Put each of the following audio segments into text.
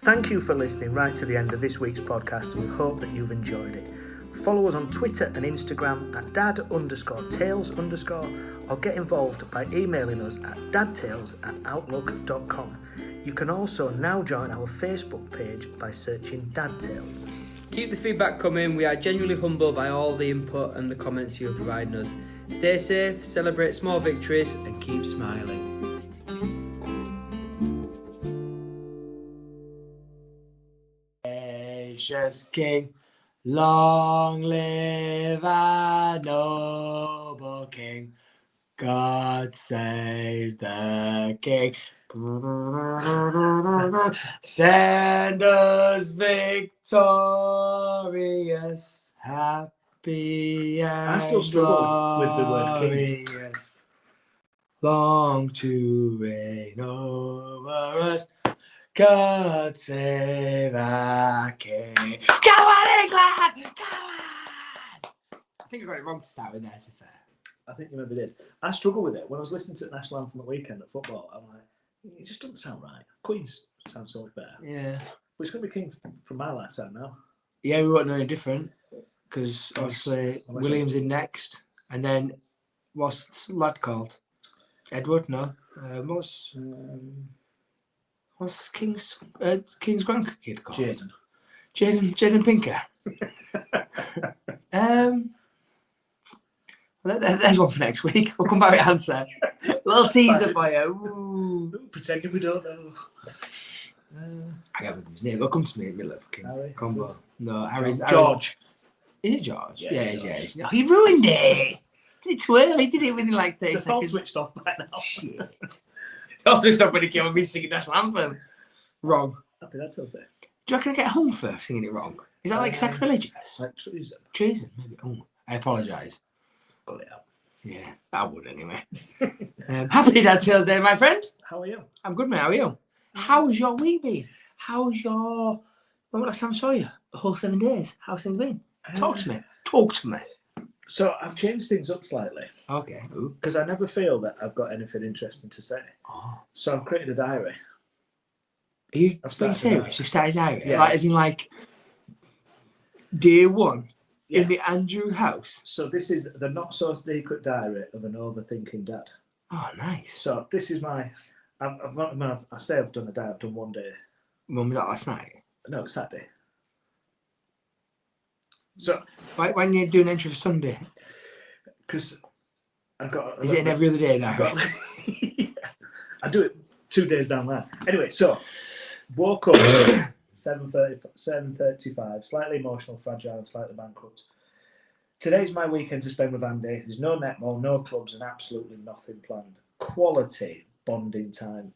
Thank you for listening right to the end of this week's podcast, and we hope that you've enjoyed it. Follow us on Twitter and Instagram at dad_tales_ or get involved by emailing us at dadtales@outlook.com. You can also now join our Facebook page by searching Dad Tales. Keep the feedback coming. We are genuinely humbled by all the input and the comments you are providing us. Stay safe, celebrate small victories, and keep smiling. Gracious King, long live our noble King. God save the King. Send us victorious, happy and I still struggle with the word king. glorious. Long to reign over us. God save our King. Go on, England! Go on! I think I got it wrong to start with there, to be fair. I think you maybe did. I struggle with it. When I was listening to the national anthem at weekend at football, I'm like, it just doesn't sound right. Queen's sounds so much better. Yeah. But it's going to be King from my lifetime now. Yeah, we won't know any different because obviously William's in next, and then what's the lad called? Edward? No. What's King's grandkid called? Jaden Pinker. There's one for next week. We'll come back with an answer. Little teaser for you. Ooh. Pretending we don't know. I can't remember his name. It'll come to me in the middle of fucking Harry? combo. No, Harry's George. Is it George? Yeah, Yeah. No, he ruined it. Did it too early? Did it within like 30 The phone seconds? switched off by now. Shit. I'll switched off when he came on me singing national anthem. Wrong. Happy Dad Tales Day. Do you reckon I get hung for singing it wrong? Is that like sacrilegious? Like treason. Treason, maybe. Oh, I apologise. Got it out. Yeah, I would anyway. Happy Dad Tales Day, my friend. How are you? I'm good, mate. How are you? How's your week been? How's your... When was last time I saw you? The whole 7 days. How's things been? Talk to me. Talk to me. So I've changed things up slightly. Okay. Because I never feel that I've got anything interesting to say. Oh. So I've created a diary. Are you I've being started serious? You started diary? Yeah. Like, as in like... Day one? Yeah. In the Andrew house? So this is the not so secret diary of an overthinking dad. Oh, nice. So this is my... I say I've done a diary. I've done one day. When was that last night? No, it's Saturday. So... Why didn't you do an entry for Sunday? Because I've got... Is it an every other day diary? Yeah. I do it 2 days down there. Anyway, so woke up 7:35, slightly emotional, fragile, and slightly bankrupt. Today's my weekend to spend with Andy. There's no netball, no clubs, and absolutely nothing planned. Quality bonding time.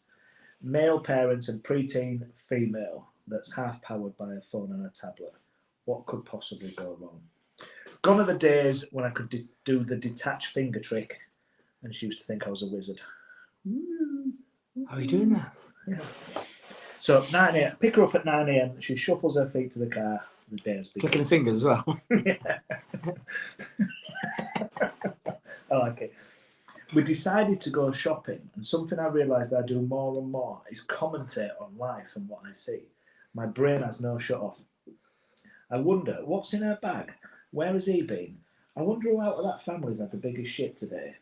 Male parent and preteen female that's half powered by a phone and a tablet. What could possibly go wrong? Gone are the days when I could do the detached finger trick, and she used to think I was a wizard. How are you doing that? Yeah. So 9 a.m. Pick her up at 9 a.m. She shuffles her feet to the car. The day's begun. Clicking the fingers as well. Yeah. I like it. We decided to go shopping, and something I realised I do more and more is commentate on life and what I see. My brain has no shut off. I wonder, what's in her bag? Where has he been? I wonder who out of that family's had the biggest shit today.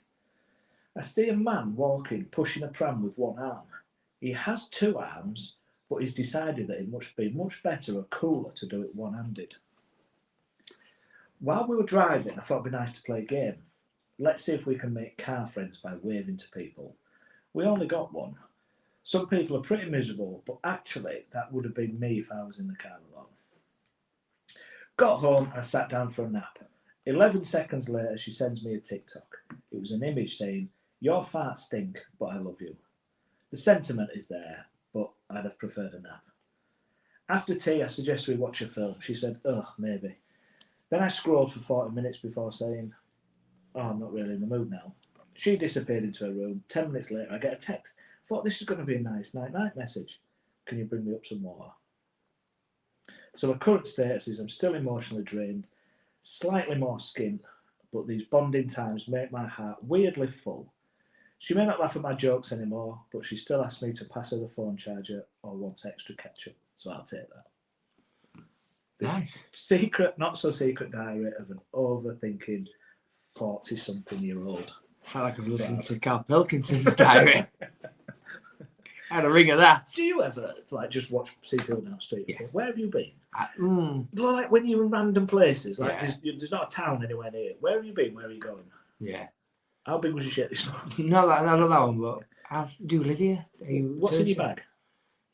I see a man walking, pushing a pram with one arm. He has 2 arms, but he's decided that it must be much better or cooler to do it one-handed. While we were driving, I thought it'd be nice to play a game. Let's see if we can make car friends by waving to people. We only got one. Some people are pretty miserable, but actually that would have been me if I was in the car alone. Got home and I sat down for a nap. 11 seconds later, she sends me a TikTok. It was an image saying, "Your farts stink, but I love you." The sentiment is there, but I'd have preferred a nap. After tea, I suggested we watch a film. She said, "Oh, maybe." Then I scrolled for 40 minutes before saying, "Oh, I'm not really in the mood now." She disappeared into her room. 10 minutes later, I get a text. Thought this is going to be a nice night-night message. Can you bring me up some water? So my current status is I'm still emotionally drained, slightly more skin, but these bonding times make my heart weirdly full. She may not laugh at my jokes anymore, but she still asks me to pass her the phone charger or wants extra ketchup. So I'll take that. Nice. Secret, not so secret diary of an overthinking 40-something-year-old. I felt like I was listening to Carl Pilkinson's diary. I had a ring of that. Do you ever like just see people down the street? And Yes. think, where have you been? Mm, Like when you're in random places, like Yeah. there's not a town anywhere near. Where have you been? Where are you going? yeah. How big was your shit this morning? Not that one, but do you live here? Are you What's in your searching? bag?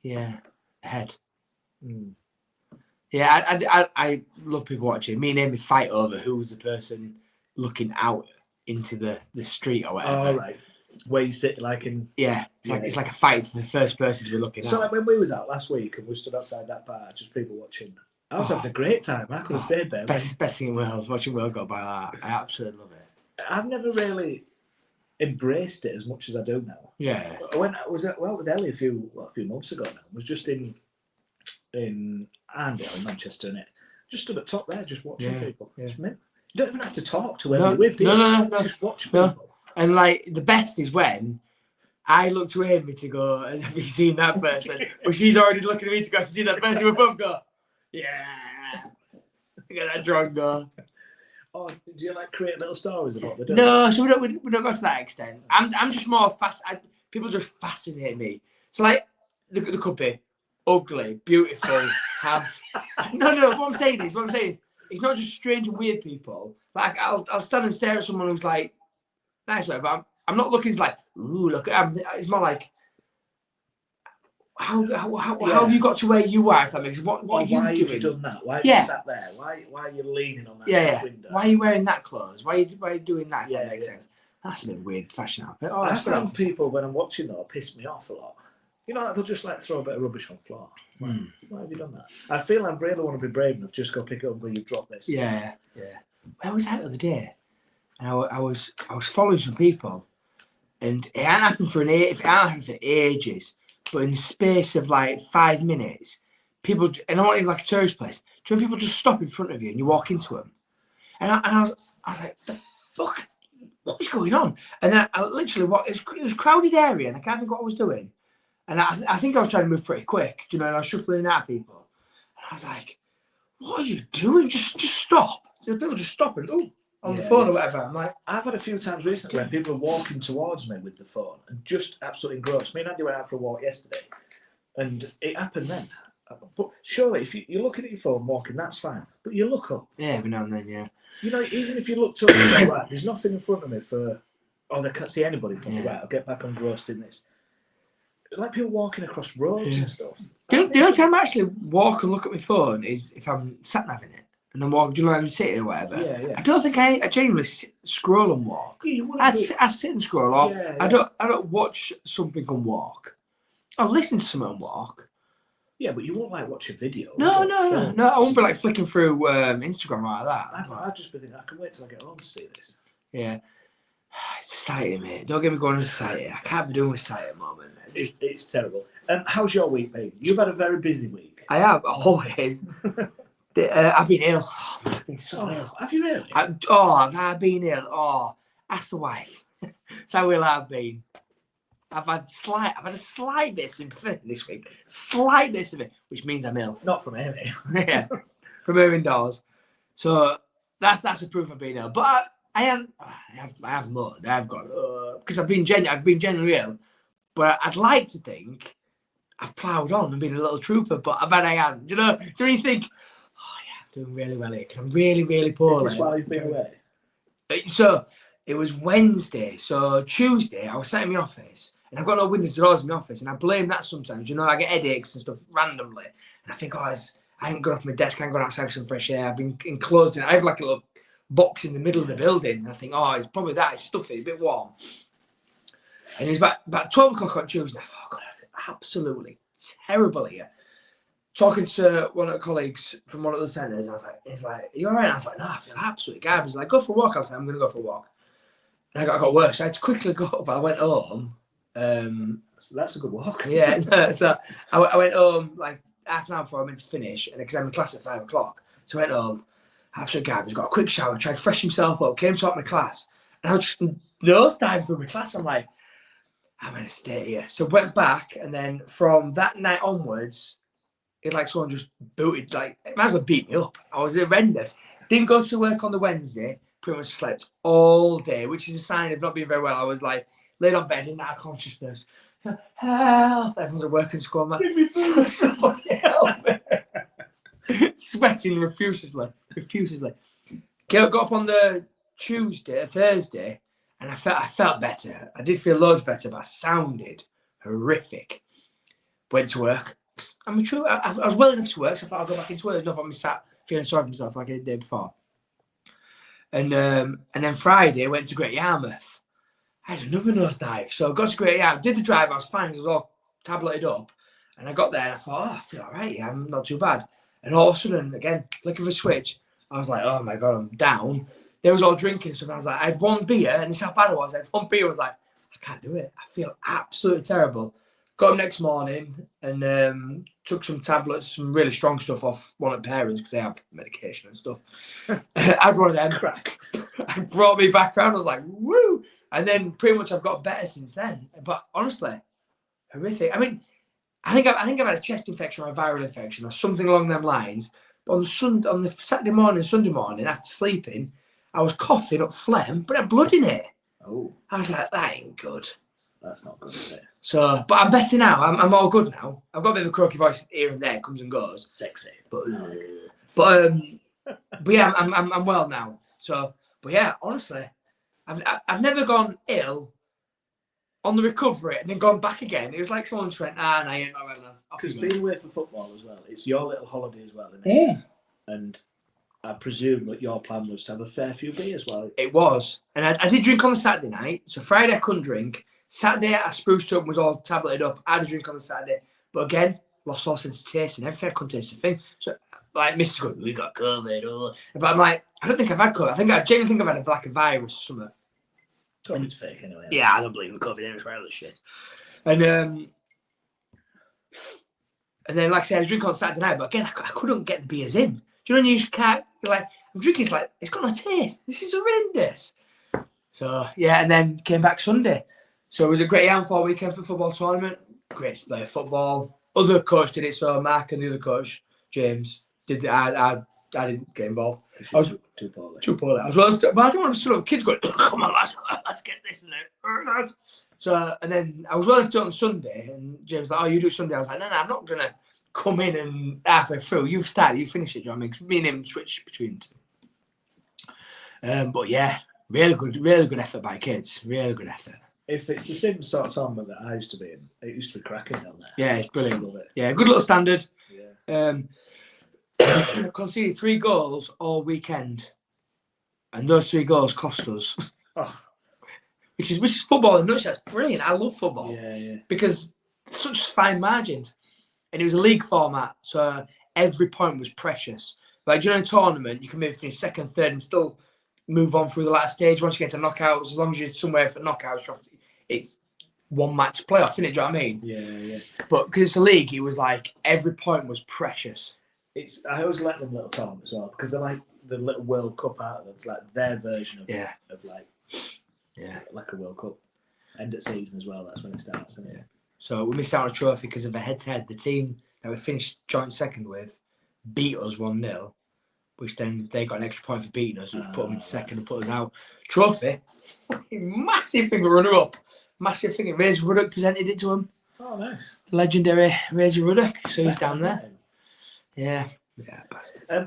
Yeah. Head. Mm. Yeah, I love people watching. Me and Amy fight over who's the person looking out into the street or whatever. Oh, right. Where you sit like in. Yeah, it's like a fight for the first person to be looking So out. like when we was out last week and we stood outside that bar, just people watching. I was having a great time. I could have stayed there. Best thing in the world, watching World go by that. I absolutely love it. I've never really embraced it as much as I do now. Yeah. When I was out with Ellie a few months ago now, I was just in Arndale in Manchester, and it just stood at top there, just watching people. Yeah. It's mint. You don't even have to talk to whoever you're with, do you? No. Just watch No. people. And like the best is when I look to Amy to go, have you seen that person? But she's already looking at me to go, have you seen that person? We both go, yeah. Look at that drunk go. Oh, do you like create little stories about the day? No, so we don't go to that extent. I'm just more people just fascinate me. So like the could be ugly, beautiful, have no. What I'm saying is it's not just strange and weird people. Like I'll stand and stare at someone who's like nice, but I'm not looking like ooh look at. It's more like how have you got to where you are? If that makes sense. What are you why doing? have you done that? Why have you sat there? Why are you leaning on that Yeah. window? Why are you wearing that clothes? Why are you doing that? If that makes Yeah. sense. That's a bit weird fashion outfit. Oh, I that's found good. people when I'm watching though piss me off a lot. You know, they'll just like throw a bit of rubbish on the floor. Why have you done that? I feel I really want to be brave enough just go pick it up and go, you drop this. Yeah. Where was I the other day? And I was following some people, and it hadn't happened for ages. But in the space of like 5 minutes, people, and I wanted like a tourist place. Do you know when people just stop in front of you and you walk into them? And I was like, the fuck, what is going on? And then I literally walked. It was a crowded area, and I can't think what I was doing. And I think I was trying to move pretty quick, you know, and I was shuffling out people. And I was like, what are you doing? Just stop. People just stopping on the phone or whatever. I'm like, I've had a few times recently when people are walking towards me with the phone and just absolutely engrossed. Me and Andy went out for a walk yesterday, and it happened then. But surely, if you're looking at your phone walking, that's fine. But you look up. yeah, every now and then, yeah. You know, even if you looked up and say, right, there's nothing in front of me they can't see anybody in front of me. Right, I'll get back engrossed in this. Like people walking across roads and stuff. The only time I actually walk and look at my phone is if I'm sat-naving it. And then walk, do you know, I'm sitting or whatever. Yeah. I don't think I genuinely scroll and walk. I sit and scroll. Or I don't watch something and walk. I'll listen to something and walk. Yeah, but you won't like watch a video. No. I won't be like flicking through Instagram like that. I'd just be thinking, I can wait till I get home to see this. Yeah. It's society, mate. Don't get me going to society. I can't be doing with society at the moment. It's terrible. How's your week been? You've had a very busy week. I have, always. I've been ill. Oh, man, I've been so ill. Have you really? I've been ill. Oh, ask the wife. That's how ill I've been. I've had a slight bit of sympathy this week. Slight bit of it, which means I'm ill. Not from Amy. Yeah, from her indoors. So that's a proof I've been ill. But I have mud. I've got because I've been genuinely ill. But I'd like to think I've ploughed on and been a little trooper. But I bet I am. Do you think? Oh yeah, I'm doing really well here because I'm really, really poorly. Is this while you've been away? So it was Wednesday. So Tuesday, I was sat in my office and I've got no windows or doors in my office, and I blame that sometimes. You know, I get headaches and stuff randomly, and I think, I ain't got off my desk. I ain't gone outside for some fresh air. I've been enclosed in. I have like a little box in the middle of the building. And I think, it's probably that. It's stuffy, a bit warm. And it was about 12 o'clock on Tuesday. I thought, God, I feel absolutely terrible here. Talking to one of the colleagues from one of the centres, he's like, are you all right? I was like, no, I feel absolutely garbage. He's like, go for a walk. I was like, I'm going to go for a walk. And I got worse. I had to quickly go up. I went home. So that's a good walk. Yeah. So I went home like half an hour before I meant to finish, and because I had my class at 5 o'clock. So I went home, absolute garbage, got a quick shower, tried to freshen myself up, came to up my class, and I was just nosedive through my class. I'm like, I'm going to stay here. So went back, and then from that night onwards, It's like someone just booted, like, it might as well beat me up. I was horrendous. Didn't go to work on the Wednesday, pretty much slept all day, which is a sign of not being very well. I was like, laid on bed in out consciousness. Help! Everyone's at work in school. I'm like, give me food. Somebody help me. Sweating refusely. Got up on the Thursday, and I felt better. I did feel loads better, but I sounded horrific. Went to work. I was well enough to work, so I thought I'd go back into work. No problem. I sat feeling sorry for myself like I did the day before. And then Friday, I went to Great Yarmouth. I had another nosedive. So I got to Great Yarmouth, did the drive, I was fine, it was all tableted up. And I got there and I thought, I feel all right, yeah, I'm not too bad. And all of a sudden, again, flick of a switch, I was like, oh my God, I'm down. They was all drinking and stuff. And I was like, I had one beer, and this is how bad it was. I had one beer, I was like, I can't do it. I feel absolutely terrible. Got up next morning and took some tablets, some really strong stuff off one of the parents because they have medication and stuff. I had one of them. Crack. It brought me back around. I was like, woo! And then pretty much I've got better since then. But honestly, horrific. I mean, I think I've had a chest infection or a viral infection or something along them lines. But on the Saturday morning, Sunday morning, after sleeping, I was coughing up phlegm, but I had blood in it. Oh, I was like, that ain't good. that's not good, is it? So, but I'm better now. I'm all good now. I've got a bit of a croaky voice here and there, comes and goes. Sexy. But yeah, I'm well now. So, but yeah, honestly, I've never gone ill on the recovery and then gone back again. It was like someone just went, nah, you ain't not well enough. Because being away for football as well, it's your little holiday as well, isn't it? Yeah. And I presume that your plan was to have a fair few beers while It was. And I did drink on the Saturday night. So Friday I couldn't drink. Saturday I spruced up and was all tableted up. I had a drink on the Saturday. But again, lost all sense of taste and everything. I couldn't taste a thing. So like Mr. Good, we got COVID. Oh. But I'm like, I don't think I've had COVID. I genuinely think I've had like a virus or something. COVID's fake anyway. Yeah, I don't believe in COVID. It's wireless shit. And then, like I said, I drink on Saturday night, but again, I couldn't get the beers in. Do you know when you just can't, like, I'm drinking, it's like, it's got no taste. This is horrendous. So, yeah, and then came back Sunday. So it was a great Yarmouth weekend for football tournament. Great to play football. Other coach did it, so Mark and the other coach, James, did the, I didn't get involved. I was too poorly. I was well, but I didn't want to sort of kids going, come on, lads, let's get this in there. So, and then I was well to do it on Sunday, and James was like, oh, you do Sunday. I was like, no, I'm not going to come in and halfway through. You've started, you finish it. Do you know what I mean? Me and him switch between two. But yeah, really good effort by kids. Really good effort. If it's the same sort of tournament that I used to be in, it used to be cracking down there. Yeah, it's brilliant. I love it. Yeah, good little standard. Yeah. Conceded 3 goals all weekend, and those 3 goals cost us. Oh. Which is football in a nutshell. It's brilliant. I love football. Yeah. Because such fine margins, and it was a league format, so every point was precious. Like during a tournament, you can maybe finish second, third, and still move on through the last stage. Once you get to knockouts, as long as you're somewhere for knockouts, it's one match playoff, isn't it? Do you know what I mean? Yeah. But because it's a league, it was like every point was precious. I always like them little tournaments as well because they're like the little World Cup out of it. It's like their version of like a World Cup. End at season as well. That's when it starts. Isn't it? Yeah. So we missed out on a trophy because of a head-to-head. The team that we finished joint second with beat us 1-0, which then they got an extra point for beating us. We put them in second and put us out. Trophy, massive thing, runner-up, massive thing. Razor Ruddock presented it to him. Oh, nice. Legendary Razor Ruddock. So he's down there. Yeah.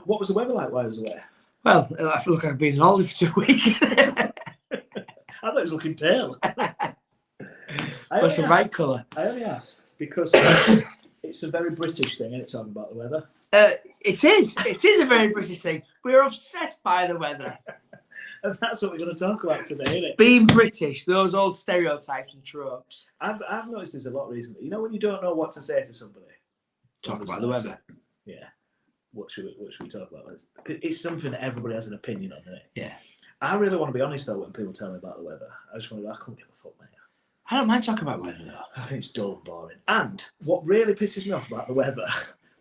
What was the weather like while I was away? Well, I feel like I've been in Aldi for 2 weeks. I thought it was looking pale. What's the right colour? I only asked because it's a very British thing, isn't it, talking about the weather? It is. It is a very British thing. We're obsessed by the weather. And that's what we're going to talk about today, isn't it? Being British, those old stereotypes and tropes. I've noticed this a lot recently. You know when you don't know what to say to somebody? Talk about the weather. Yeah. What should we talk about? It's something that everybody has an opinion on, isn't it? Yeah. I really want to be honest though when people tell me about the weather. I just want to. I couldn't give a fuck, mate. I don't mind talking about weather though. I think it's dull and boring. And what really pisses me off about the weather,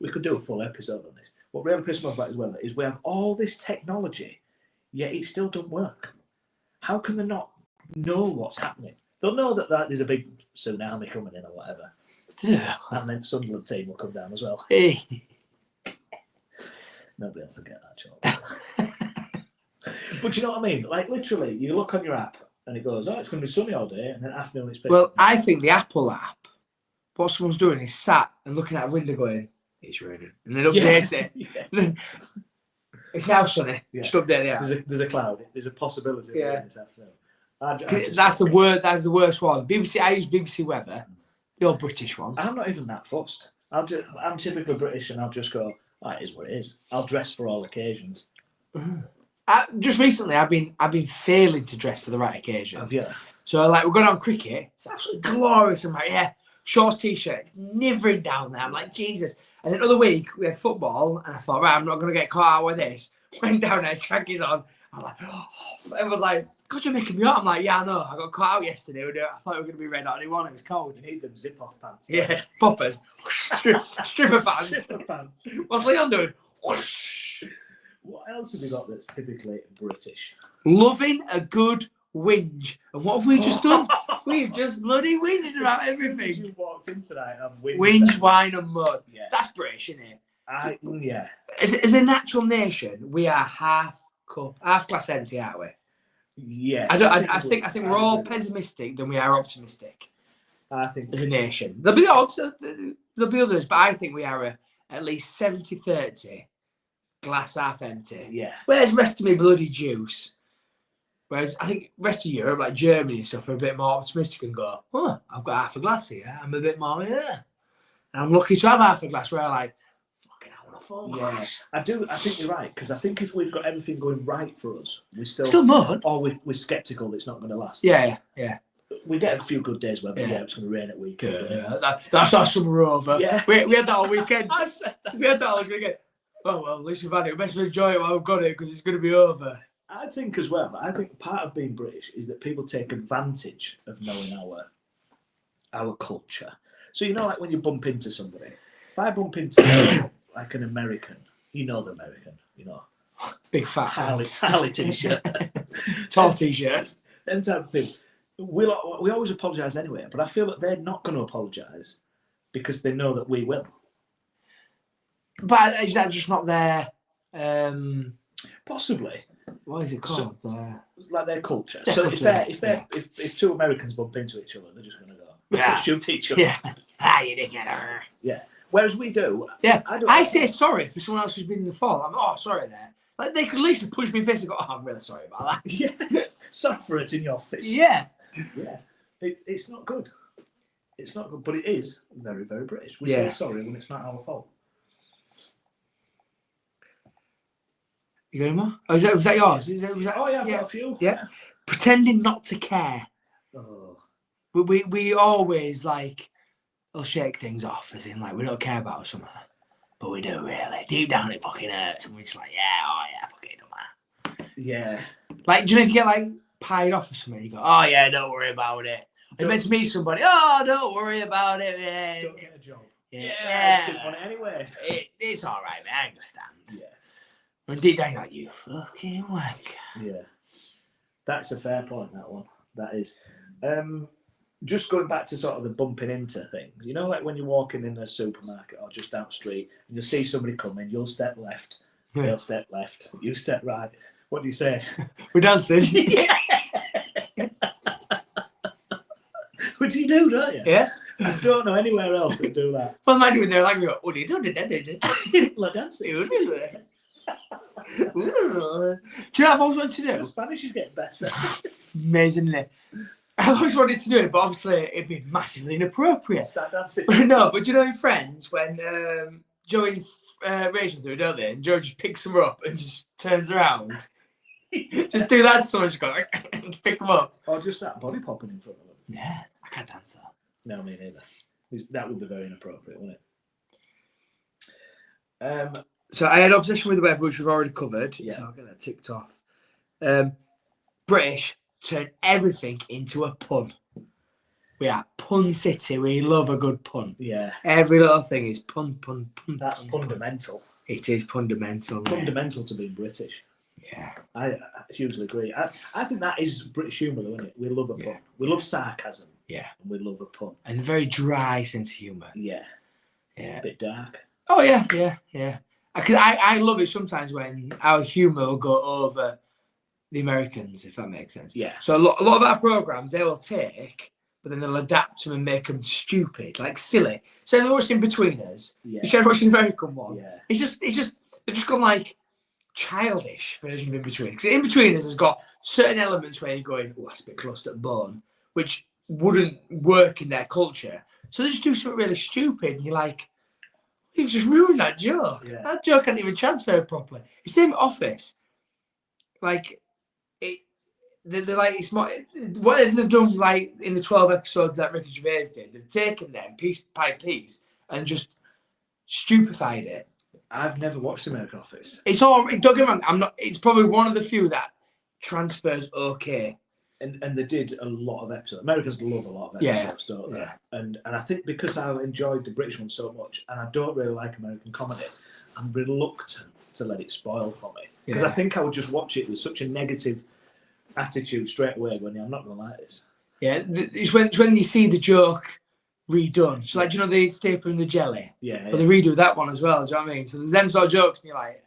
we could do a full episode on this. What really pisses me off about the weather is we have all this technology, yet it still doesn't work. How can they not know what's happening? They'll know that there's a big tsunami coming in or whatever. And then Sunderland team will come down as well. Hey. Nobody else will get that job. But you know what I mean? Like, literally, you look on your app and it goes, oh, it's going to be sunny all day, and then afternoon it's basically... Well, I think the Apple app, what someone's doing is sat and looking out a window going, it's raining. And then updates it. Yeah. It's now sunny. Yeah. Just update the app. There's a cloud. There's a possibility of Yeah. rain this afternoon. That's the worst one. BBC. I use BBC Weather, the old British one. I'm not even that fussed. I'm typically British, and I'll just go, oh, it is what it is. I'll dress for all occasions. Just recently, I've been failing to dress for the right occasion. Have you? So like we're going on cricket. It's absolutely glorious. I'm like, yeah, shorts, t-shirt, it's nivering down there. I'm like, Jesus. And then the other week we had football, and I thought, right, I'm not going to get caught out with this. Went down there, trackies on. I'm like, oh. Everyone's like, God, you're making me hot. I'm like, yeah, I know. I got caught out yesterday. I thought we were going to be red hot anyone. It was cold. You need them zip-off pants. Yeah, poppers, stripper pants. Stripper pants. What's Leon doing? What else have we got that's typically British? Loving a good whinge. And what have we just done? We've just bloody whinged about everything. You walked in tonight and I've whinged. Whinge, wine and mud. Yeah. That's British, isn't it? Yeah. As a natural nation, we are half glass empty, aren't we? Yes. I think we're all pessimistic than we are optimistic I think as a nation. There'll be odds, there'll be others, but I think we are at least 70-30 glass half empty. Yeah. Where's the rest of me bloody juice? Whereas I think rest of Europe, like Germany and stuff, are a bit more optimistic and go, oh, I've got half a glass here. I'm a bit more, yeah. And I'm lucky to have half a glass where I like, fucking, I want a full glass. I do. I think you're right, because I think if we've got everything going right for us, we Still mud. or we're sceptical that it's not going to last. Yeah. We get a few good days where Yeah. it's going to rain at weekend. That's our summer over. Yeah. We had that all weekend. I've said that. We had that all weekend. Oh, well, at least we've had it. We best enjoy it while we've got it because it's going to be over. I think as well, I think part of being British is that people take advantage of knowing our culture. So, you know, like when you bump into somebody, if I bump into like an American, you know the American, you know. Big fat Harley t-shirt. Tall t-shirt. Them type of people. We always apologise anyway, but I feel that they're not going to apologise because they know that we will. But is that just not their... Possibly. What is it called? Like their culture. Their So culture, if two Americans bump into each other, they're just going to go shoot each other. Yeah. You dickhead. Yeah. Whereas we do. Yeah. I I say sorry for someone else who's been in the fault. I'm sorry there. Like they could at least push me in the face and go, oh, I'm really sorry about that. Yeah. Sorry for it in your fist. Yeah. Yeah. It's not good. It's not good, but it is very, very British. We Yeah. say sorry when it's not our fault. You got any more? Oh, was that yours? Was that, Oh yeah, I've got a few. Yeah. Pretending not to care. Oh. We always like, we'll shake things off as in like we don't care about something. But we do really. Deep down it fucking hurts. And we're just like, fucking don't matter. Yeah. Like, do you know if you get like pied off or something, you go, oh yeah, don't worry about it. And meant to meet somebody, oh, don't worry about it. Yeah. Don't get a job. Yeah. I didn't want it anyway. It's all right, man. I understand. Yeah. And deep down, you're like, you fucking wank. Yeah. That's a fair point, that one. That is. Just going back to sort of the bumping into thing, you know, like when you're walking in a supermarket or just down the street and you'll see somebody coming, you'll step left, they'll step left, you step right. What do you say? We're dancing. Which you do, don't you? Yeah. I don't know anywhere else that do that. Well, imagine when they're like, oh, they don't do that. Like dancing. Do you know what I've always wanted to do? The Spanish is getting better. Amazing, isn't it? I've always wanted to do it, but obviously it'd be massively inappropriate. Start dancing. No, but you know in Friends when Joey and Rachel do it, don't they? And Joe just picks them up and just turns around. Just do that to someone, just go and pick them up. Or just that body popping in front of them. Yeah, I can't dance that. No, me neither. That would be very inappropriate, wouldn't it? So I had obsession with the weather, which we've already covered. Yeah. So I'll get that ticked off. British turn everything into a pun. We are pun city. We love a good pun. Yeah. Every little thing is pun. That's fundamental. It is fundamental. Fundamental to being British. Yeah. I hugely agree. I think that is British humour, though, isn't it? We love a pun. We love sarcasm. Yeah. And we love a pun. And a very dry sense of humour. Yeah. Yeah. A bit dark. Oh, yeah. Because I love it sometimes when our humour will go over the Americans, if that makes sense. Yeah. So a lot of our programmes, they will take, but then they'll adapt them and make them stupid, like silly. So if you're watching Betweeners, Yeah. you should watch the American one. Yeah. It's just, they've just gone like childish version of In-Between. Because In-Betweeners has got certain elements where you're going, oh, that's a bit close to the bone, which wouldn't work in their culture. So they just do something really stupid, and you're like, you've just ruined that joke. Yeah. That joke can't even transfer properly. It's the same Office. Like, they're like, it's more, whatever they've done, like in the 12 episodes that Ricky Gervais did, they've taken them piece by piece and just stupefied it. I've never watched American Office. It's all, don't get me wrong, I'm not, it's probably one of the few that transfers okay. And they did a lot of episodes. Americans love a lot of episodes, don't they? Yeah. And I think because I enjoyed the British one so much, and I don't really like American comedy, I'm reluctant to let it spoil for me. Because I think I would just watch it with such a negative attitude straight away, going, I'm not going to like this. Yeah, it's when you see the joke redone. So, like, do you know the staple and the jelly? Yeah. But they redo that one as well, do you know what I mean? So there's them sort of jokes, and you're like,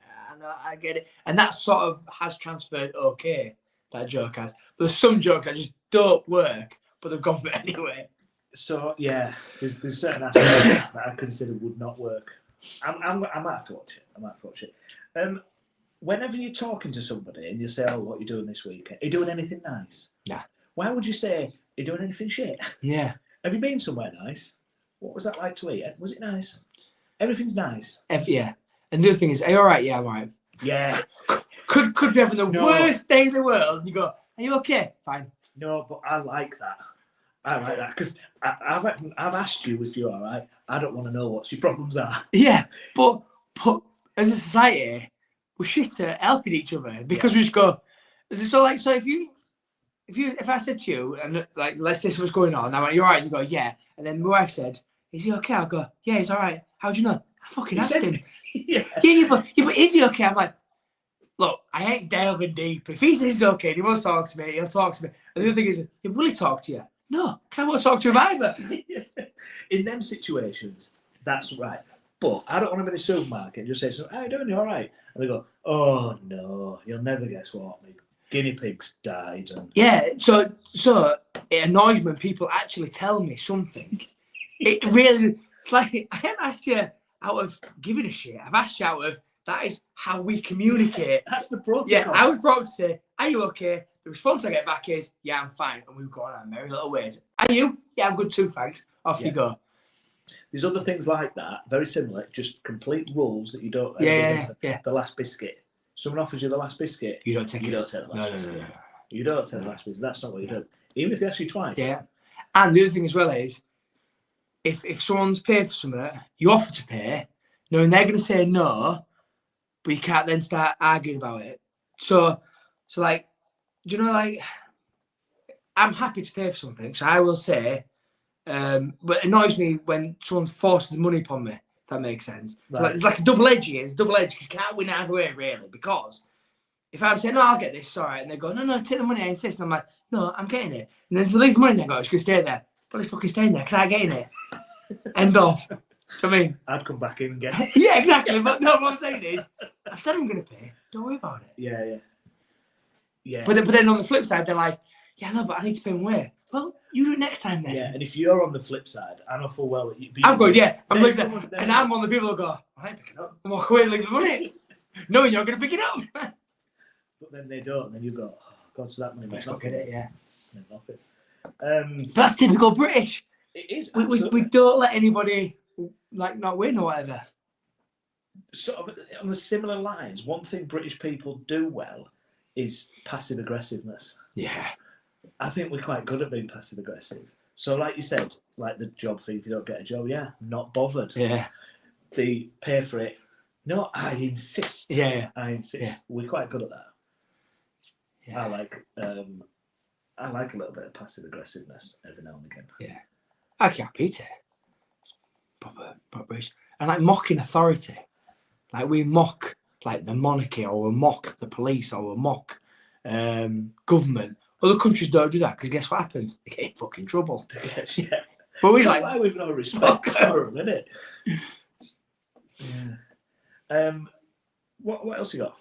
I get it. And that sort of has transferred okay, that joke has. But there's some jokes that just don't work, but they've gone for it anyway. So, yeah, there's certain aspects that I consider would not work. I might have to watch it. Whenever you're talking to somebody and you say, oh, what are you doing this weekend? Are you doing anything nice? Nah. Why would you say, are you doing anything shit? Yeah. Have you been somewhere nice? What was that like to eat? Was it nice? Everything's nice. Yeah. And the other thing is, are you all right? Yeah, I'm all right. Yeah. Could be having the worst day in the world, and you go, are you okay? Fine. No, but I like that. I like that because I've asked you if you're all right. I don't want to know what your problems are. Yeah, but as a society, we're shit at helping each other because we just go. So if I said to you and like, let's say what's going on, I'm like, you're all right, and you go, yeah, and then my wife said, is he okay? I'll go, yeah, he's all right. How'd you know? I fucking asked him. Yeah, but is he okay? I'm like, look, I ain't delving deep. If he says he's okay and he wants to talk to me, he'll talk to me. And the other thing is, will he talk to you? No, because I won't talk to him either. In them situations, that's right. But I don't want to be in a supermarket and just say, so, how are you doing? You all right? And they go, oh, no, you'll never guess what. My guinea pigs died. And... Yeah, so it annoys me when people actually tell me something. It really, like, I haven't asked you out of giving a shit. I've asked you out of, that is how we communicate. That's the protocol. Yeah, I was brought to say, are you okay? The response I get back is, yeah, I'm fine. And we've gone our merry little ways. Are you? Yeah, I'm good too, thanks. Off you go. There's other things like that, very similar, just complete rules that you don't... Yeah. The last biscuit. Someone offers you the last biscuit. You don't take it. You don't take the last biscuit. No. You don't take the last biscuit. That's not what you do. Even if they ask you twice. Yeah. And the other thing as well is, if someone's paid for something, you offer to pay, knowing they're going to say no, but you can't then start arguing about it. So like, do you know, like, I'm happy to pay for something, so I will say, but it annoys me when someone forces money upon me, if that makes sense. Right. So like, it's like a double edge here. It's double edge because you can't win either way, really, because if I'm saying, no, I'll get this, it's all right, and they go, no, take the money, I insist, and I'm like, no, I'm getting it. And then if they leave the money, they go, it's going to stay there. But it's fucking staying there because I'm getting it. End off. I mean, I'd come back in and get it. Yeah, exactly. But no, what I'm saying is, I've said I'm going to pay. Don't worry about it. Yeah. But then on the flip side, they're like, yeah, no, but I need to pay more. Well, you do it next time then. Yeah, and if you're on the flip side, I know full well that I'm going, yeah, I'm like that. And I'm one of the people who go, I ain't picking up. And walk away and leave the money. Knowing you're going to pick it up. But then they don't, and then you go, oh, God, so that money makes not get it, yeah. Nothing. But that's typical British. It is. We don't let anybody like not win or whatever. Sort of on the similar lines, one thing British people do well is passive aggressiveness. Yeah. I think we're quite good at being passive aggressive. So like you said, like the job fee if you don't get a job, yeah, not bothered. Yeah. The pay for it, no, I insist. Yeah. I insist. Yeah. We're quite good at that. Yeah. I like a little bit of passive aggressiveness every now and again. Yeah. I can't beat it. It's proper British. And like mocking authority. Like we mock like the monarchy, or we'll mock the police, or we'll mock government. Other countries don't do that because guess what happens? They get in fucking trouble. Yeah. But we're That's like, why we've no respect for them, innit? Yeah. What else you got?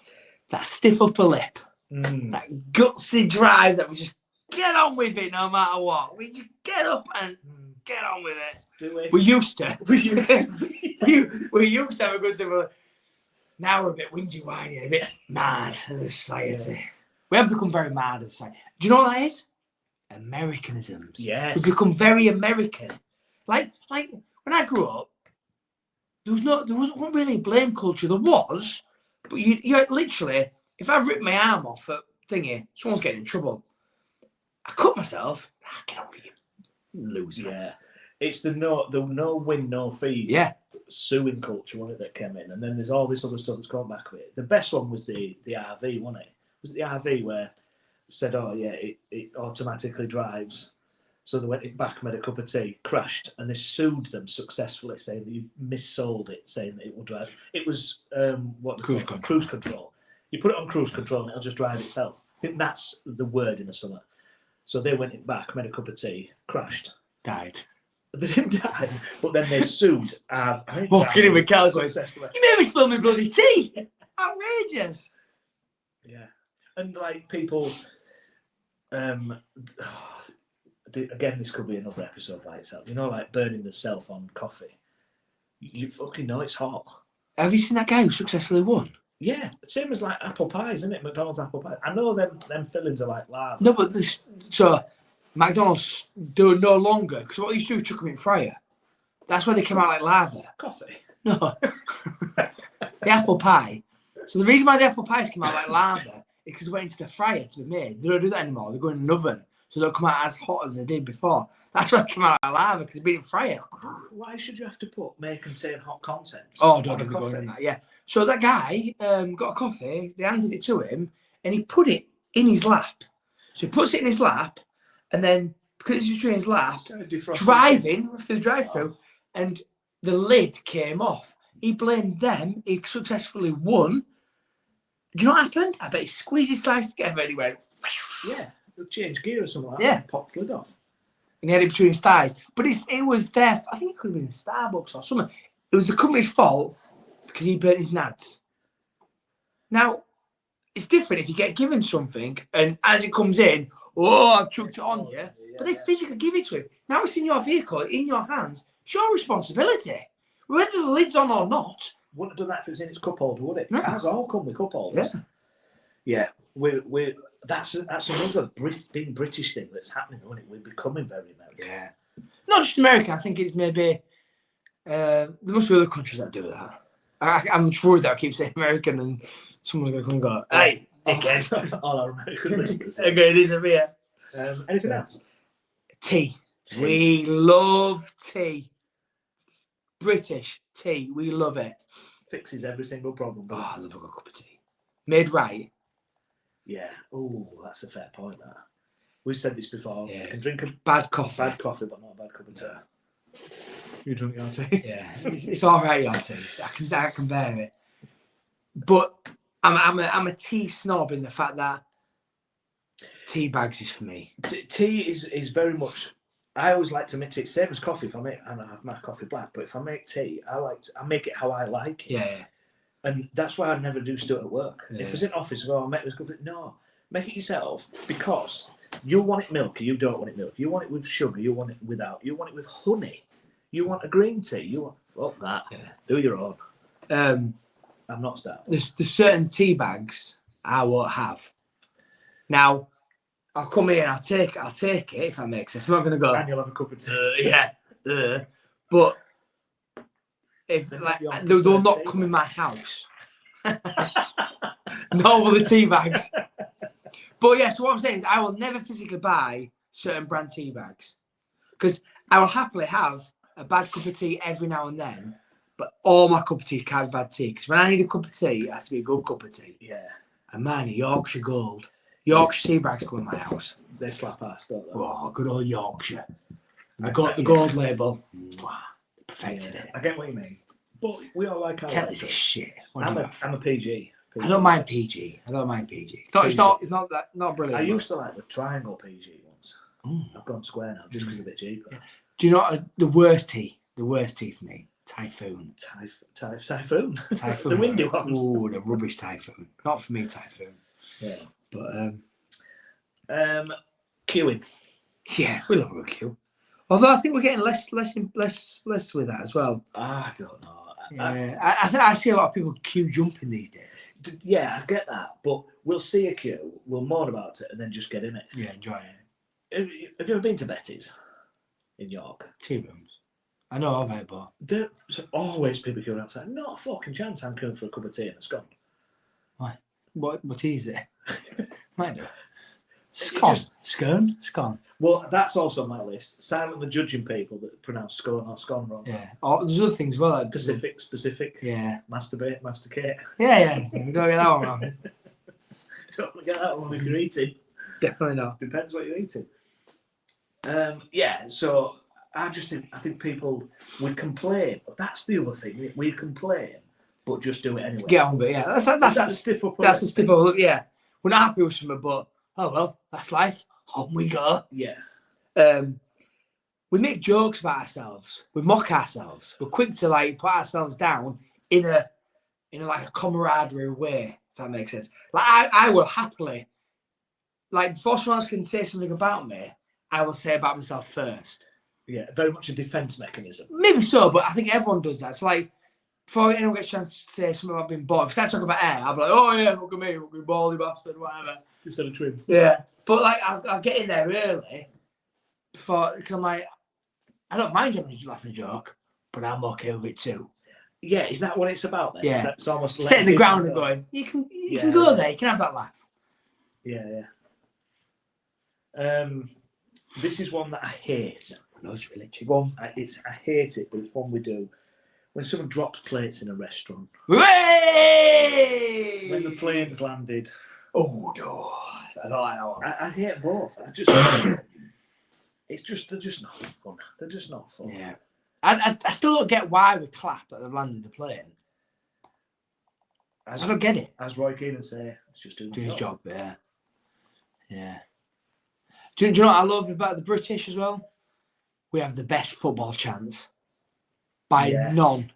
that stiff upper lip, Mm. that gutsy drive that we just get on with it no matter what. We just get up and get on with it. Do we? We used to. We used to. we used to have a good stuff. Now we're a bit whingy, whiny, a bit mad as a society. Yeah. We have become very mad as a society. Do you know what that is? Americanisms. Yes. We've become very American. Like when I grew up, there wasn't really a blame culture. There was, but you literally, if I rip my arm off at thingy, someone's getting in trouble. I cut myself. Get on with you, loser. Yeah. It's the no win, no fee. Yeah. Suing culture, wasn't it, that came in, and then there's all this other stuff that's gone back with it. The best one was the RV, wasn't it? Was it the RV where it said, "Oh yeah, it automatically drives"? So they went back, made a cup of tea, crashed, and they sued them successfully, saying that you missold it, saying that it will drive. It was Cruise control. Cruise control. You put it on cruise control, and it'll just drive itself. I think that's the word in the summer. So they went back, made a cup of tea, crashed. Died. They didn't die, but then they sued. Walking in with Calico. Successfully. You made me spill my bloody tea. Outrageous. Yeah, and like people, again, this could be another episode by itself. You know, like burning themselves on coffee. You fucking know it's hot. Have you seen that guy who successfully won? Yeah, same as like apple pies, isn't it? McDonald's apple pie. I know them fillings are like lava. No, but so McDonald's do no longer, because what they used to do was chuck them in fryer. That's why they came out like lava. Coffee. No. The apple pie. So the reason why the apple pies came out like lava is because they went into the fryer to be made. They don't do that anymore. They go in an oven. So they don't come out as hot as they did before. That's why it came out like lava, because it's been in fryer. Why should you have to put may contain hot content? Oh, don't get me going on that. Yeah. So that guy got a coffee, they handed it to him, and he put it in his lap. So he puts it in his lap, and then, because it's between his lap, driving through the drive-through, and the lid came off. He blamed them. He successfully won. Do you know what happened? I bet he squeezed his thighs together and he went, yeah, he'll change gear or something like Yeah. that. Popped the lid off. and he had it between his thighs. But it was there, I think it could have been a Starbucks or something. It was the company's fault because he burnt his nads. Now, it's different if you get given something and as it comes in, oh, I've chucked it on you. But they physically give it to him. Now it's in your vehicle, in your hands. It's your responsibility. Whether the lid's on or not. Wouldn't have done that if it was in its cup holder, would it? No. Cars all come with cup holders. Yeah. We're that's another being British thing that's happening, isn't it? We're becoming very American. Yeah. Not just America. I think it's maybe there must be other countries that do that. I'm just worried that I keep saying American and someone's going to come and go, hey, dickhead. All our American listeners. They're going to disappear. Anything else? Tea. We love tea. British tea. We love it. Fixes every single problem. Oh, I love a good cup of tea. Made right. Yeah. Oh, that's a fair point, that. We've said this before. Yeah. You can drink a Bad coffee. bad coffee, but not a bad cup of tea. You drink your tea? Yeah, it's all right, your tea. I can bear it. But I'm a tea snob in the fact that tea bags is for me. Tea is very much. I always like to make tea. Same as coffee. If I make, and I have my coffee black, but if I make tea, I make it how I like it. Yeah. And that's why I never do stuff at work. Yeah. If I was in office, I'll make this coffee. No, make it yourself because you want it milky, you don't want it milky. You want it with sugar, you want it without. You want it with honey. You want a green tea. You want fuck that. Yeah. Do your own. I'm not starving. There's certain tea bags I won't have. Now, I'll come here and I'll take it if that makes sense. I'm not going to go. And you'll have a cup of tea. But if They like might be on they'll preferred not tea come in my house. No, with the tea bags. But yeah, so what I'm saying is I will never physically buy certain brand tea bags because I will happily have a bad cup of tea every now and then, but all my cup of tea can't be bad tea because when I need a cup of tea, it has to be a good cup of tea. Yeah. And mine are Yorkshire Gold. Yorkshire tea bags come in my house. They slap ass, don't they? Oh, good old Yorkshire. And the gold label. Mwah, perfected it. I get what you mean. But we all like our Tennis is leisure. shit. What do you have? I'm a PG. I don't mind PG. I don't mind PG. It's not brilliant. I used to like the triangle PG ones. Mm. I've gone square now just because it's a bit cheaper. Yeah. Do you know the worst tee? The worst tee for me, Typhoon. Typhoon. Typhoon. The windy ones. Oh, the rubbish Typhoon. Not for me, Typhoon. Yeah. But queuing. yeah, we love a good queue. Although I think we're getting less with that as well. I don't know. Yeah, I think I see a lot of people queue jumping these days. Yeah, I get that, but we'll see a queue, we'll moan about it, and then just get in it. Yeah, enjoy it. Have you ever been to Betty's in York? 2 rooms. I know of it, but There's always people queuing outside. Not a fucking chance I'm queuing for a cup of tea and a scone. what is it? Might do. Just- Scone. Well, that's also on my list. Silently judging people that pronounce scone or scone wrong. Yeah. Oh, there's other things as well. Like Specific. Yeah. Masturbate, masticate. Yeah. We don't get that one wrong. Don't get that one if you're eating. Definitely not. Depends what you're eating. Yeah, so I think people would complain. But that's the other thing. We complain, but just do it anyway. Get on with it. Yeah. That's a stiff upper That's a lip step thing. up. Yeah. We're not happy with something, but oh well, that's life. On we go. Yeah. We make jokes about ourselves. We mock ourselves. We're quick to like put ourselves down in a like a camaraderie way, if that makes sense. Like I will happily, like before someone else can say something about me, I will say about myself first. Yeah, very much a defence mechanism. Maybe so, but I think everyone does that. So like before anyone gets a chance to say something about being bald, if I start talking about hair, I'll be like, oh yeah, look at me, look at me, baldy bastard, whatever. Instead of trim. Yeah. But like I'll get in there early before, because I'm like, I don't mind laughing a joke, but I'm okay with it too. Yeah, is that what it's about then? Yeah. It's almost Sitting the letting ground people and go. going, you can Yeah. go there, you can have that laugh. Yeah. This is one that I hate. No, it's really cheap. I hate it, but it's one we do. When someone drops plates in a restaurant. Way! When the plane's landed. Oh, no. I don't like that one. I hate both. They're just not fun. They're just not fun. Yeah. I still don't get why we clap that they've landed the plane. I don't get it. As Roy Keane say, it's just doing Do his the job, yeah. Yeah. Do you know what I love about the British as well? We have the best football chants. By none.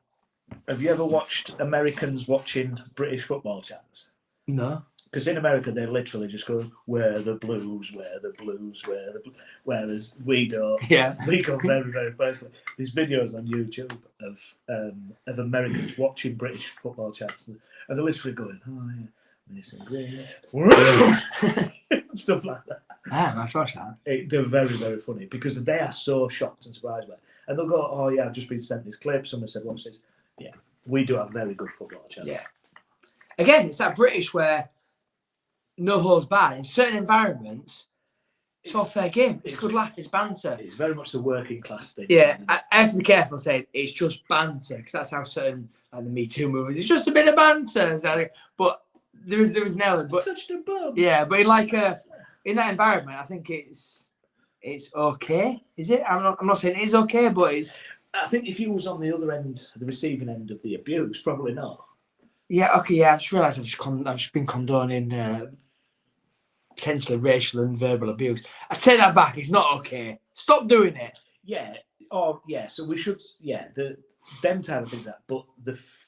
Have you ever watched Americans watching British football chants? No. Because in America, they literally just go, "Where the Blues, where the Blues, where the Blues." Whereas we don't. Yeah. We go very, very personally. There's videos on YouTube of Americans watching British football chants, and they're literally going, "Oh yeah, Mason Green," stuff like that. Ah, that's watch that. They're very, very funny because they are so shocked and surprised by it. And they'll go, "Oh yeah, I've just been sent this clip. Someone said, watch this." Yeah, we do have very good football chants. Yeah. Again, it's that British where no holds barred. In certain environments, it's all fair game. It's good laugh. It's banter. It's very much the working class thing. Yeah, I have to be careful saying it's just banter because that's how certain like the Me Too movement. It's just a bit of banter. But there was an element. But Touched a bum. yeah, but in that environment, I think it's okay. Is it? I'm not saying it is okay, but it's. I think if you was on the other end, the receiving end of the abuse, probably not. Yeah. Okay. Yeah. I've just realised I've just been condoning potentially racial and verbal abuse. I take that back. It's not okay. Stop doing it. Yeah. Or yeah. So we should. Yeah. Them type of things. But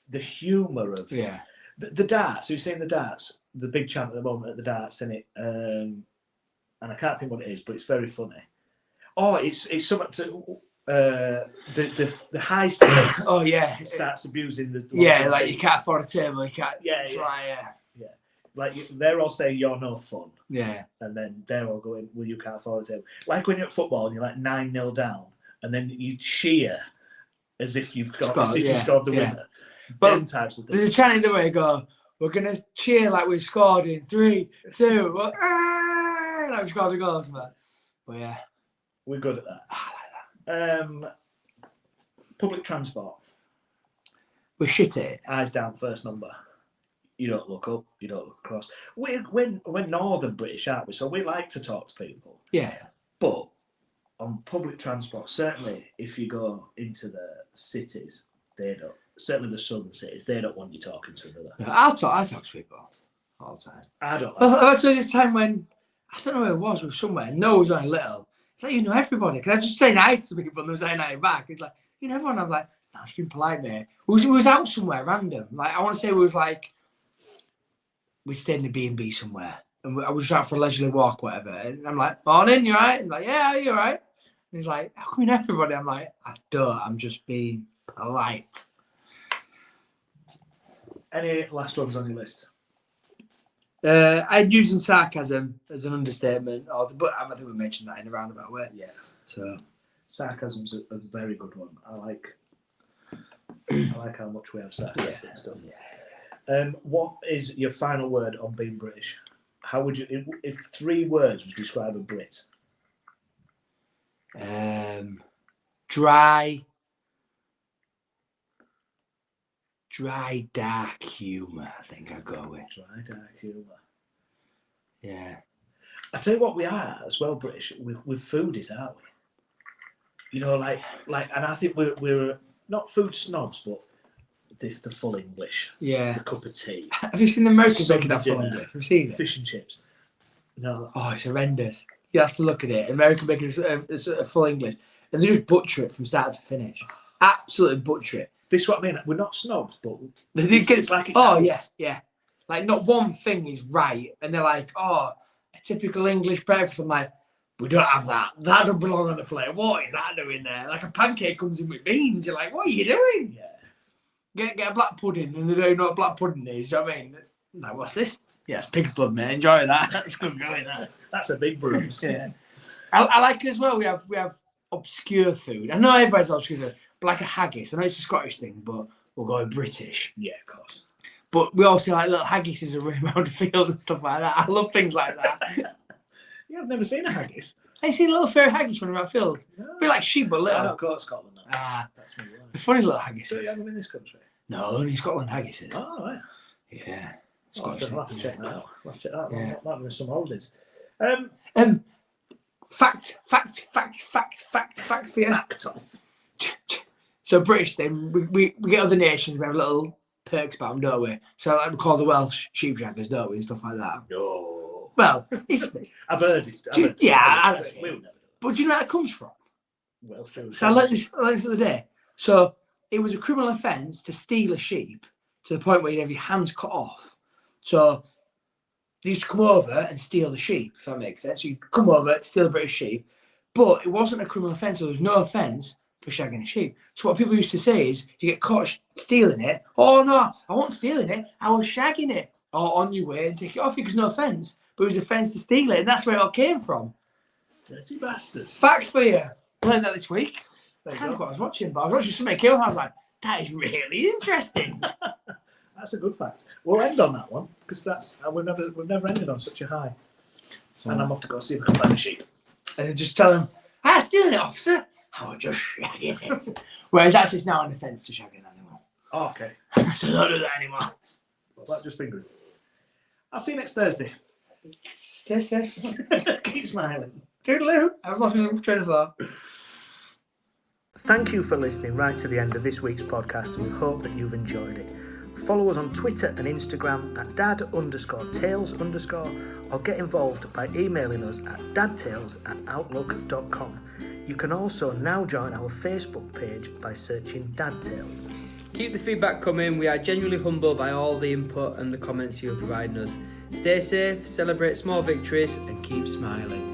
the humour of the darts. So you're saying the darts, the big chant at the moment at the darts, isn't it? And I can't think what it is, but it's very funny. Oh, it's something to the high seats. Oh yeah. Starts abusing the Like seats. you can't afford a table. You can't. Yeah, That's yeah. right. Yeah. Like they're all saying you're no fun, Yeah. and then they're all going, "Well, you can't afford the table." Like when you're at football and you're like 9-0 down, and then you cheer as if you've got you scored the winner. But Them types of there's things. a chant in the way. Go. We're gonna cheer like we've scored in 3, 2. Like we scored a goal, something. But yeah. We're good at that. I like that. Public transport, We're shit at it. eyes down, first number. You don't look up, you don't look across. We're Northern British, aren't we? So we like to talk to people. Yeah. But on public transport, certainly if you go into the cities, they don't. certainly the southern cities, they don't want you talking to another. No, I talk to people all the time. I don't like Well, I told you this time when, I don't know where it was somewhere, no, it was only little. It's like, you know everybody, because I just say hi to people and they're saying hi back. It's like, you know everyone, I'm like, no, it's been polite, mate. We was out somewhere random. Like, I want to say it was like, we stayed in the B&B somewhere. And I was just out for a leisurely walk, whatever. And I'm like, morning, you right? And like, yeah, you right? And he's like, how come you know everybody? I'm like, I don't, I'm just being polite. Any last ones on your list? I'd using sarcasm as an understatement, but I think we mentioned that in a roundabout way. Yeah. So Sarcasm's a very good one. I like how much we have sarcastic stuff. Yeah. What is your final word on being British? How would you, if 3 words would describe a Brit? Dry, dark humour, I think I'd go with. Dry, dark humour. Yeah. I tell you what we are as well, British, with foodies, aren't we? You know, like, and I think we're not food snobs, but the full English. Yeah. The cup of tea. Have you seen the American Sunday making that full dinner. English? Have you seen it? Fish and chips. No. Oh, it's horrendous. You have to look at it. American making a full English. And they just butcher it from start to finish. Absolutely butcher it. This is what I mean. We're not snobs, but It's like it's oh, ours. yeah. Like, not one thing is right. And they're like, oh, a typical English breakfast. I'm like, we don't have that. That doesn't belong on the plate. What is that doing there? Like, a pancake comes in with beans. You're like, what are you doing? Yeah. Get a black pudding, and they don't know what black pudding is. Do you know what I mean? Like, what's this? Yeah, it's pig's blood, mate. Enjoy that. That's good going, that. That's a big bruise. Yeah. I like it as well. We have obscure food. I know everybody's obscure food, but like a haggis. I know it's a Scottish thing, but we're going British. Yeah, of course. But we also like little haggises are running around the field and stuff like that. I love things like that. Yeah, I've never seen a haggis. I see little fairy haggis running around the field. No. A bit like sheep, but I little. don't go to Scotland. No. That's me. The funny little So you haggises. haven't been in this country? No, only Scotland haggises. Oh, right. Yeah. I'll have to check that out. I'll have to check that out. Yeah. Might be some holidays. Fact for you. Backed off. So British then, we get other nations, we have little perks about them, don't we? So like we call the Welsh sheepjaggers, don't we, and stuff like that. No. Well, it's, I've heard it. I know. We'll never do but do you know where it comes from? it. Well, So I learned this the other day. So it was a criminal offence to steal a sheep to the point where you'd have your hands cut off. So they used to come over and steal the sheep, if that makes sense. So you'd come over, steal a British sheep, but it wasn't a criminal offence, so there was no offence for shagging a sheep. So what people used to say is, you get caught stealing it, oh no, I wasn't stealing it, I was shagging it. Or on your way and take it off you because no offence, but it was offence to steal it, and that's where it all came from. Dirty bastards. Fact for you. Learned that this week. There I you can't go. remember what I was watching, but I was watching something kill and I was like, that is really interesting. That's a good fact. We'll end on that one because that's we've never ended on such a high. So, And I'm off to go see if I can find a sheep. and then just tell them, I'm stealing it, officer. I was just shagging it. Whereas actually it's now an offence to shag an animal. Oh, okay. So don't do that anymore. Well, that just fingering. I'll see you next Thursday. Stay safe. Keep smiling. Toodaloo. I've lost my train of thought. Thank you for listening right to the end of this week's podcast, and we hope that you've enjoyed it. Follow us on Twitter and Instagram at dad_tales_ or get involved by emailing us at dadtales@outlook.com. You can also now join our Facebook page by searching Dad Tales. Keep the feedback coming. We are genuinely humbled by all the input and the comments you have provided us. Stay safe, celebrate small victories, and keep smiling.